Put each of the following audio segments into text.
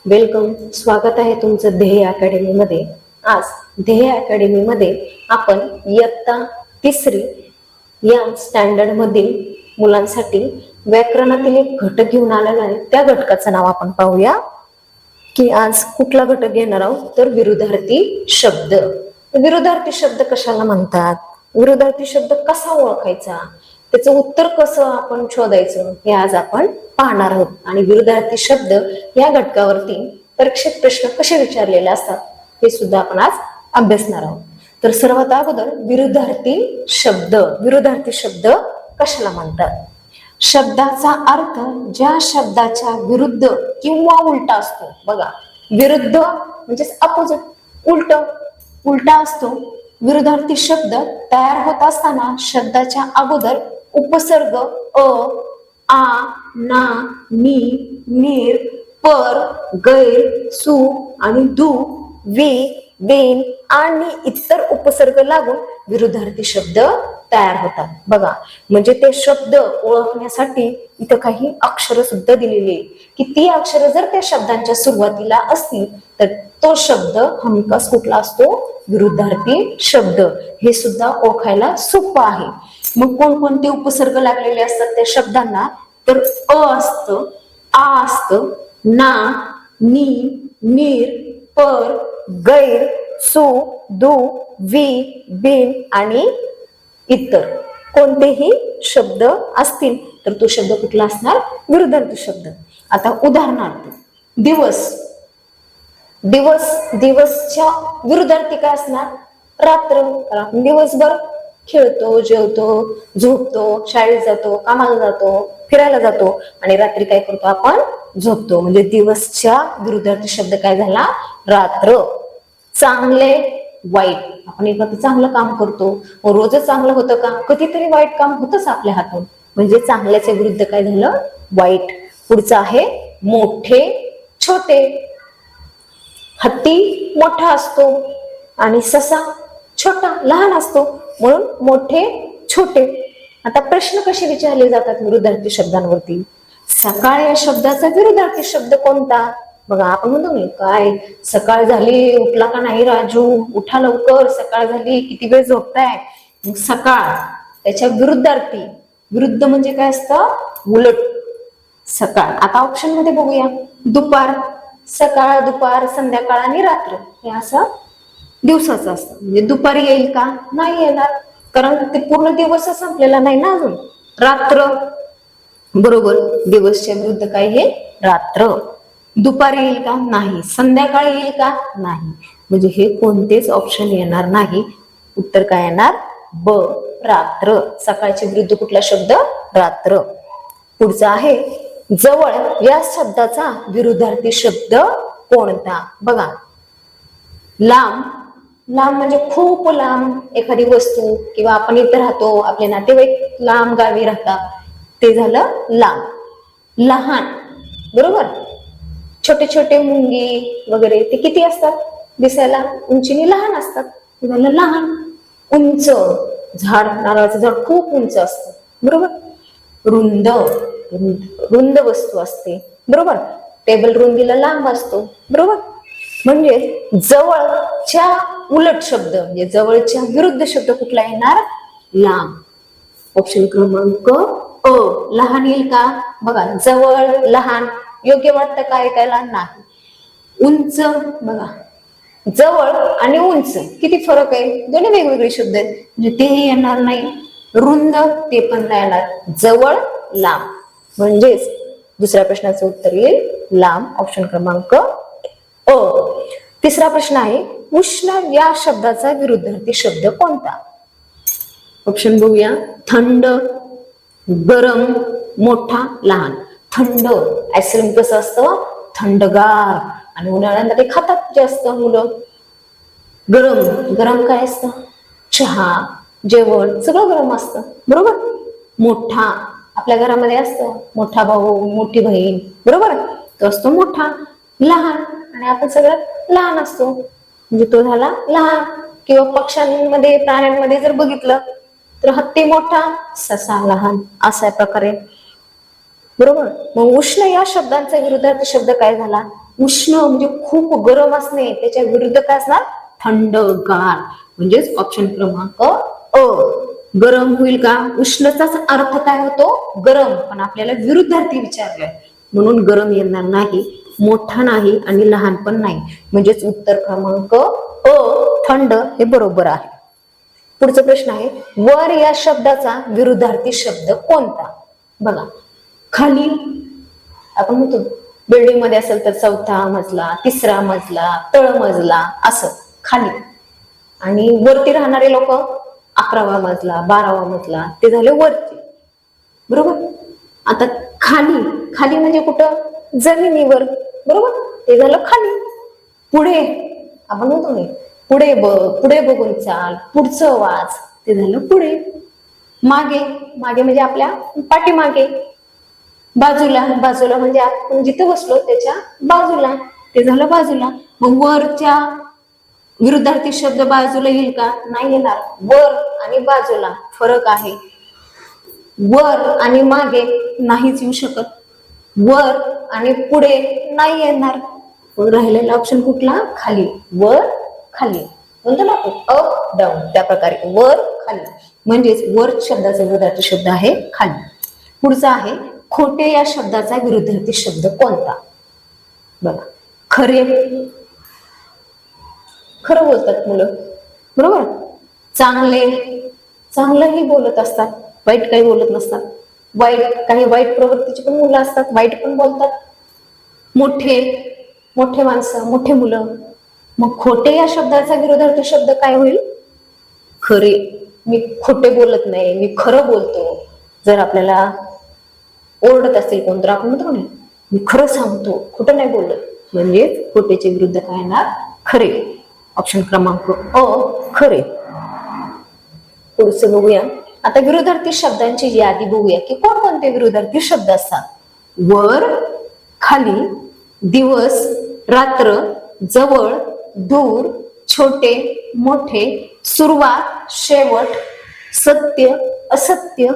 Welcome. स्वागत आहे तुमचं ध्येय अकॅडमी मध्ये. आज ध्येय अकॅडमी मध्ये आपण इयत्ता तिसरी या स्टँडर्ड मधील मुलांसाठी व्याकरणातील एक घटक घेऊन आलेला आहे. त्या घटकाचं नाव आपण पाहूया की आज कुठला घटक घेणार आहोत तर विरुद्धार्थी शब्द. विरुद्धार्थी शब्द कशाला म्हणतात, विरुद्धार्थी शब्द कसा ओळखायचा, त्याचं उत्तर कसं आपण शोधायचं हे आज आपण पाहणार आहोत. आणि विरुद्धार्थी शब्द या घटकावरती परीक्षेत प्रश्न कसे विचारलेले असतात हे सुद्धा आपण आज अभ्यासणार आहोत. तर सर्वात अगोदर विरुद्धार्थी शब्द. विरुद्धार्थी शब्द कशाला म्हणतात? शब्दाचा अर्थ ज्या शब्दाच्या विरुद्ध किंवा उलटा असतो. बघा, विरुद्ध म्हणजे अपोजिट, उलटा असतो. विरुद्धार्थी शब्द तयार होत असताना शब्दाच्या अगोदर उपसर्ग अ, आ, ना, नी, नीर, पर, गैर, सु आणि दु, वी, बेन आणि इतर उपसर्ग लागून विरुद्धार्थी शब्द तयार होतात. बघा, म्हणजे ते शब्द ओळखण्यासाठी इथं काही अक्षर सुद्धा दिलेली आहे की ती अक्षर जर त्या शब्दांच्या सुरुवातीला असतील तर तो शब्द हमखास कुठला असतो? विरुद्धार्थी शब्द. हे सुद्धा ओळखायला सोपं आहे. मग कोणकोणते उपसर्ग लागलेले असतात त्या शब्दांना? तर अ असतं, आ असतं, ना, नी, नीर, पर, गैर, सु, दु, वी, बिन आणि इतर कोणतेही शब्द असतील तर तो शब्द कुठला असणार? विरुद्धार्थी शब्द. आता उदाहरणार्थ दिवस. दिवसच्या विरुद्धार्थी काय असणार? रात्र. आपण दिवसभर खेळतो, जेवतो, झोपतो, शाळेत जातो, कामाला जातो, फिरायला जातो आणि रात्री काय करतो? आपण झोपतो. म्हणजे दिवसच्या विरुद्धार्थी शब्द काय झाला? रात्र. चांगले, वाईट. आपण एखादं चांगलं काम करतो, रोजच चांगलं होतं का? कधीतरी वाईट काम होतच आपल्या हातून. म्हणजे चांगल्याच्या विरुद्ध काय झालं? वाईट. पुढचं आहे मोठे, छोटे. हत्ती मोठा असतो आणि ससा छोटा, लहान असतो, म्हणून मोठे, छोटे. आता प्रश्न कसे विचारले जातात विरुद्धार्थी शब्दांवरती? सकाळ या शब्दाचा विरुद्धार्थी शब्द कोणता? बघा, आपण म्हणतो नाही काय, सकाळ झाली, उठला का नाही राजू, उठा लवकर, सकाळ झाली, किती वेळ झोपताय. मग सकाळ त्याच्या विरुद्धार्थी. विरुद्ध म्हणजे काय असतं? उलट. सकाळ. आता ऑप्शन मध्ये बघूया. दुपार. सकाळ, दुपार, संध्याकाळ आणि रात्र हे असं दिवसाचं असतं. म्हणजे दुपारी येईल का? नाही येणार, कारण ते पूर्ण दिवस संपलेला नाही ना अजून. रात्र. बरोबर, दिवसच्या विरुद्ध काय? हे रात्र. दुपारी येईल का? नाही. संध्याकाळी येईल का? नाही. म्हणजे हे कोणतेच ऑप्शन येणार नाही. उत्तर काय येणार? ब, रात्र. सकाळच्या विरुद्ध कुठला शब्द? रात्र. पुढचा आहे जवळ या शब्दाचा विरुद्धार्थी शब्द कोणता? बघा, लांब. लांब म्हणजे खूप लांब एखादी वस्तू, किंवा आपण इथे राहतो, आपले नातेवाईक लांब गावी राहतात, ते झालं लांब. लहान. बरोबर. छोटे छोटे मुंगी वगैरे ते किती असतात? दिसायला उंचीने लहान असतात, ते झालं लहान. उंच. झाड, नारळाचं झाड खूप उंच असतं. बरोबर. रुंद. रुंद वस्तू असते. बरोबर. टेबल रुंदीला लांब असतो. बरोबर. म्हणजे जवळच्या उलट शब्द, म्हणजे जवळच्या विरुद्ध शब्द कुठला येणार? लांब. ऑप्शन क्रमांक अ. लहान येईल का? बघा, जवळ, लहान योग्य वाटतं का ऐकायला? नाही. उंच. बघा, जवळ आणि उंच किती फरक आहे? दोन्ही वेगवेगळे शब्द आहेत, म्हणजे तेही येणार नाही. रुंद, ते पण नाही येणार. जवळ, लांब. म्हणजेच दुसऱ्या प्रश्नाचं उत्तर येईल लांब. ऑप्शन क्रमांक अ. तिसरा प्रश्न आहे उष्ण या शब्दाचा विरुद्धार्थी शब्द कोणता? ऑप्शन बघूया. थंड, गरम, मोठा, लहान. थंड. आईस्क्रीम कसं असतं? थंडगार, आणि उन्हाळ्यामध्ये खातात जास्त मुलं. गरम. गरम काय असतं? चहा, जेवण सगळं गरम असतं. बरोबर. मोठा. आपल्या घरामध्ये असतं मोठा भाऊ, मोठी बहीण. बरोबर. तो असतो मोठा. लहान, आणि आपण सगळ्यात लहान असतो, म्हणजे तो झाला लहान. किंवा पक्ष्यांमध्ये, प्राण्यांमध्ये जर बघितलं तर हत्ती मोठा, ससा लहान, अशा प्रकारे. बरोबर. मग उष्ण या शब्दांचा विरुद्धार्थी शब्द काय झाला? उष्ण म्हणजे खूप गरम असणे, त्याच्या विरुद्ध काय असणार? थंडगार. म्हणजेच ऑप्शन क्रमांक अ. गरम होईल का? उष्णताच अर्थ काय होतो? गरम. पण आपल्याला विरुद्धार्थी विचारलाय म्हणून गरम येणार नाही, मोठा नाही आणि लहान पण नाही. म्हणजेच उत्तर क्रमांक अ थंड हे बरोबर आहे. पुढचा प्रश्न आहे, वर या शब्दाचा विरुद्धार्थी शब्द कोणता? बघा, खाली आपण म्हणतो बिल्डिंग मध्ये असेल तर चौथा मजला, तिसरा मजला, तळमजला असं खाली. आणि वरती राहणारे लोक 11वा मजला, 12वा मजला, ते झाले वरती. बरोबर. आता खाली, खाली म्हणजे कुठं? जमिनीवर. बरोबर, ते झालं खाली. पुढे आपण म्हणतो नाही, पुढे बघून चाल, पुढचं वाच, ते झालं पुढे. मागे, मागे म्हणजे आपल्या पाठीमागे. बाजूला, बाजूला म्हणजे आपण जिथं बसलो त्याच्या बाजूला, ते झालं बाजूला. मग वरच्या विरुद्धार्थी शब्द बाजूला येईल का? नाही येणार. वर आणि बाजूला फरक आहे. वर आणि मागे नाहीच येऊ शकत, वर आणि पुढे नाही येणार. राहिलेला ऑप्शन कुठला? खाली. वर खाली म्हणतो ना आपण अप डाऊन, त्या प्रकारे वर खाली. म्हणजेच वर शब्दाचा विरुद्धार्थी शब्द आहे खाली. पुढचा आहे, खोटे या शब्दाचा विरुद्धार्थी शब्द कोणता? बघा, खरे, खरं बोलतात मुलं. बरोबर. चांगले, चांगलंही बोलत असतात, वाईट काही बोलत नसतात. वाईट, काही वाईट प्रवृत्तीची पण मुलं असतात, वाईट पण बोलतात. मोठे, मोठे माणसं, मोठे मुलं. मग खोटे या शब्दाचा विरुद्धार्थी शब्द काय होईल? खरे. मी खोटे बोलत नाही, मी खरं बोलतो. जर आपल्याला ओरडत असेल कोण तर आपण म्हणतो ना, मी खरं सांगतो, खोटं नाही बोलत. म्हणजे खोटेचे विरुद्ध काय येणार? खरे. ऑप्शन क्रमांक अ खरे. पुढचं बघूया. आता विरुद्धार्थी शब्दांची यादी बघूया की कोणकोणते विरुद्धार्थी शब्द असतात. वर खाली, दिवस रात्र, जवळ दूर, छोटे मोठे, सुरुवात शेवट, सत्य असत्य,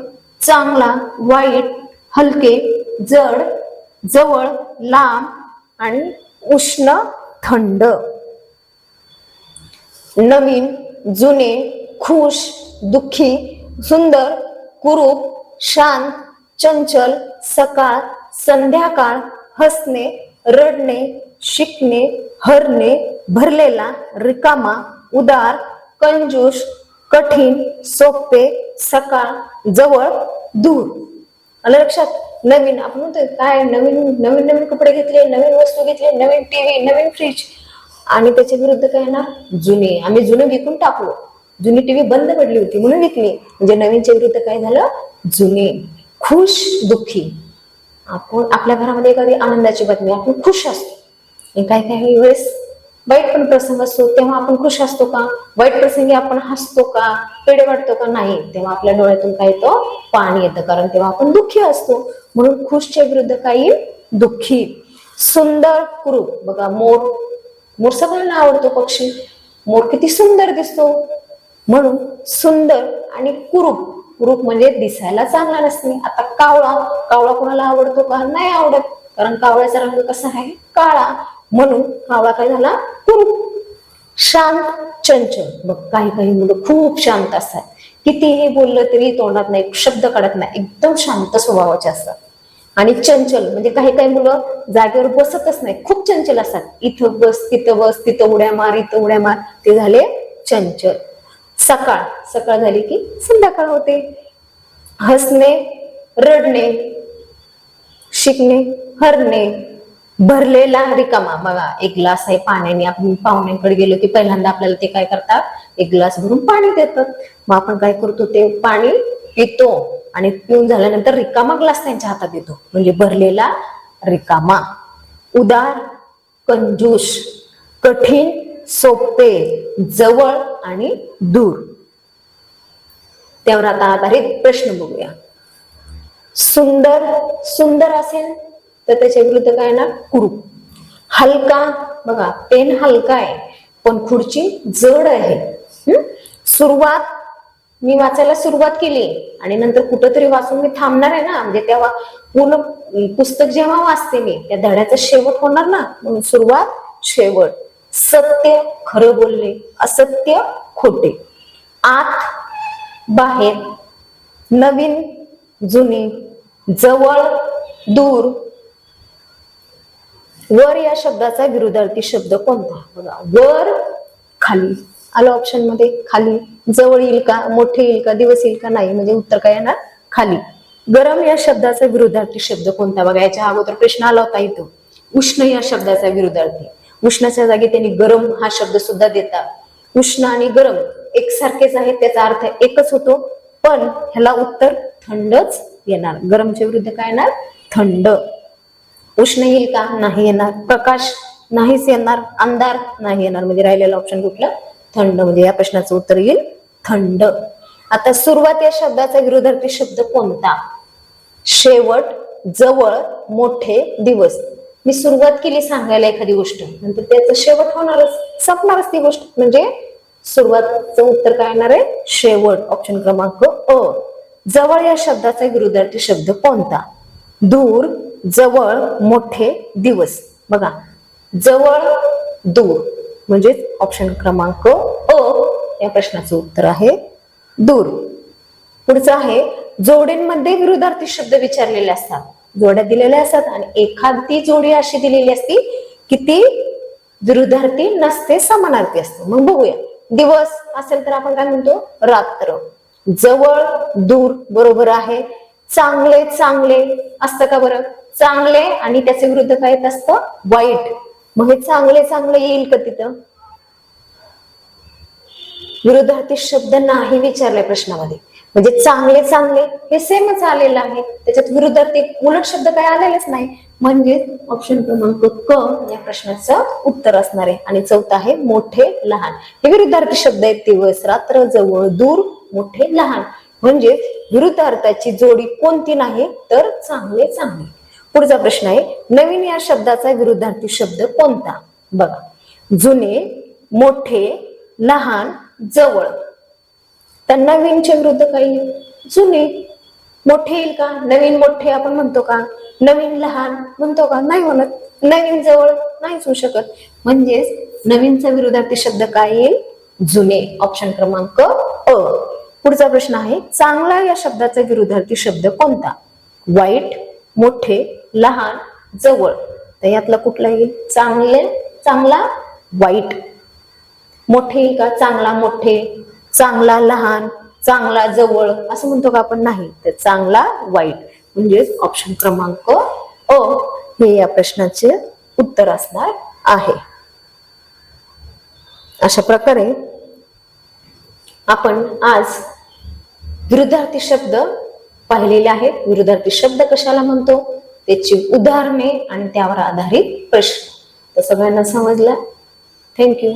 चांगला वाईट, हलके जड, जवळ लांब आणि उष्ण थंड. नवीन जुने, खुश दुःखी, सुंदर कुरूप, शांत चंचल, सकाळ संध्याकाळ, हसणे रडणे, शिकणे हरणे, भरलेला रिकामा, उदार कंजूस, कठीण सोपे, सकाळ जवळ दूर. आलं लक्षात? नवीन आपण म्हणतोय काय, नवीन नवीन नवीन कपडे घेतले, नवीन वस्तू घेतली, नवीन टीव्ही, नवीन फ्रीज. आणि त्याच्या विरुद्ध काय ना, जुने. आम्ही जुने विकून टाकलो, जुनी टीव्ही बंद पडली होती म्हणून विकली. म्हणजे नवीनच्या विरुद्ध काय झालं? जुने. खुश दुःखी, आपण आपल्या घरामध्ये एखादी आनंदाची बातमी, आपण खुश असतो. काय काही वेळेस वाईट पण प्रसंग असतो, तेव्हा आपण खुश असतो का? वाईट प्रसंगी आपण हसतो का? पेढे वाटतो का? नाही. तेव्हा आपल्या डोळ्यातून काय येतं? पाणी येतं, कारण तेव्हा आपण दुःखी असतो. म्हणून खुशच्या विरुद्ध काय येईल? दुःखी. सुंदर कुरूप, बघा मोर, मोर सगळ्यांना आवडतो पक्षी. मोर किती सुंदर दिसतो. म्हणून सुंदर आणि कुरूप. कुरूप म्हणजे दिसायला चांगला नसणे. आता कावळा, कावळा कोणाला आवडतो का? नाही आवडत, कारण कावळ्याचा रंग कसा आहे? काळा. म्हणून कावळा काय झाला? कुरूप. शांत चंचल, बघ काही काही मुलं खूप शांत असतात, कितीही बोललं तरी तोंडात नाही शब्द काढत नाही, एकदम शांत स्वभावाचे असतात. आणि चंचल म्हणजे काही काही मुलं जागेवर बसतच नाही, खूप चंचल असतात. इथं बस, तिथं उड्या मार, इथं उड्या मार, ते झाले चंचल. सकाळ, सकाळ झाली की संध्याकाळ होते. हसणे रडणे, शिकणे हरणे, भरलेला रिकामा. बघा एक ग्लास आहे पाण्याने, आपण पाहुण्यांकडे गेलो की पहिल्यांदा आपल्याला ते काय करतात? एक ग्लास भरून पाणी देतात. मग आपण काय करतो? ते पाणी पितो आणि पिऊन झाल्यानंतर रिकामा ग्लास त्यांच्या हातात येतो, म्हणजे भरलेला रिकामा. उदार कंजूस, कठीण सोपे, जवळ आणि दूर. त्यावर आता आधारित प्रश्न बघूया. सुंदर, सुंदर असेल तर त्याच्या विरुद्ध काय ना? कुरूप. हलका, बघा पेन हलका आहे पण खुर्ची जड आहे. सुरुवात मी वाचायला सुरुवात केली आणि नंतर कुठंतरी वाचून मी थांबणार आहे ना, म्हणजे तेव्हा पूर्ण पुस्तक जेव्हा वाचते मी त्या धड्याचा शेवट होणार ना, म्हणून सुरुवात शेवट. सत्य खरं बोलणे, असत्य खोटे, आत बाहेर, नवीन जुने, जवळ दूर. वर या शब्दाचा विरुद्धार्थी शब्द कोणता? बघा, वर खाली आलं ऑप्शन मध्ये. खाली जवळ येईल का, मोठे येईल का, दिवस येईल का? नाही, म्हणजे उत्तर काय येणार? खाली. गरम या शब्दाचा विरुद्धार्थी शब्द कोणता? बघा, याच्या अगोदर प्रश्न आला होता इथं. उष्ण या शब्दाचा विरुद्धार्थी. उष्णाच्या जागी त्यांनी गरम हा शब्द सुद्धा देतात. उष्ण आणि गरम एकसारखेच आहेत, त्याचा अर्थ एकच होतो, पण ह्याला उत्तर थंडच येणार. गरमच्या विरुद्ध काय येणार? थंड. उष्ण येईल का? नाही येणार. प्रकाश नाहीच येणार. अंधार नाही येणार. म्हणजे राहिलेला ऑप्शन कुठला? थंड. म्हणजे या प्रश्नाचं उत्तर येईल थंड. आता सुरुवात या शब्दाचा विरुद्धार्थी शब्द कोणता? शेवट, जवळ, मोठे, दिवस. मी सुरुवात केली सांगायला एखादी गोष्ट, नंतर त्याचं शेवट होणारच, संपणारच ती गोष्ट, म्हणजे सुरुवातचं उत्तर काय येणार आहे? शेवट. ऑप्शन क्रमांक अ. जवळ या शब्दाचा विरुद्धार्थी शब्द कोणता? दूर, जवळ, मोठे, दिवस. बघा, जवळ, दूर, म्हणजे ऑप्शन क्रमांक अ या प्रश्नाचं उत्तर आहे दूर. पुढचं आहे, जोडींमध्ये विरुद्धार्थी शब्द विचारलेले असतात. जोड्या दिलेल्या असतात आणि एखादी जोडी अशी दिलेली असती की ती विरुद्धार्थी नसते, समानार्थी असते. मग बघूया. दिवस असेल तर आपण काय म्हणतो? रात्र. जवळ, दूर बरोबर आहे. चांगले, चांगले असतं का बरं? चांगले आणि त्याचे विरुद्ध काय येत असतं? वाईट. मग हे चांगले चांगले येईल का तिथं? विरुद्धार्थी शब्द नाही विचारलाय प्रश्नामध्ये. म्हणजे चांगले चांगले हे सेमच आलेलं आहे, त्याच्यात विरुद्धार्थी उलट शब्द काय आलेलेच नाही. म्हणजे ऑप्शन क्रमांक क या प्रश्नाचं उत्तर असणार आहे. आणि चौथा आहे मोठे, लहान. हे विरुद्धार्थी शब्द आहेत. दिवस, रात्र, जवळ, दूर, मोठे, लहान. म्हणजे विरुद्धार्थाची जोडी कोणती नाही तर चांगले चांगले. पुढचा प्रश्न आहे, नवीन या शब्दाचा विरुद्धार्थी शब्द कोणता? बघा, जुने, मोठे, लहान, जवळ. तर नवीनच्या विरुद्ध काय येईल? जुने. मोठे येईल का? नवीन मोठे आपण म्हणतो का? नवीन लहान म्हणतो का? नाही म्हणत. नवीन जवळ नाहीच होऊ शकत. म्हणजेच नवीनचा विरुद्धार्थी शब्द काय येईल? जुने. ऑप्शन क्रमांक अ. पुढचा प्रश्न आहे, चांगला या शब्दाचा विरुद्धार्थी शब्द कोणता? वाईट, मोठे, लहान, जवळ. तर यातला कुठला येईल? चांगले, चांगला, वाईट. मोठे येईल का? चांगला मोठे, चांगला लहान, चांगला जवळ असं म्हणतो का आपण? नाही. तर चांगला वाईट. म्हणजेच ऑप्शन क्रमांक अ हे या प्रश्नाचे उत्तर असणार आहे. अशा प्रकारे आपण आज विरुद्धार्थी शब्द पाहिलेले आहेत. विरुद्धार्थी शब्द कशाला म्हणतो, त्याची उदाहरणे आणि त्यावर आधारित प्रश्न. तर सगळ्यांना समजलं? थँक्यू.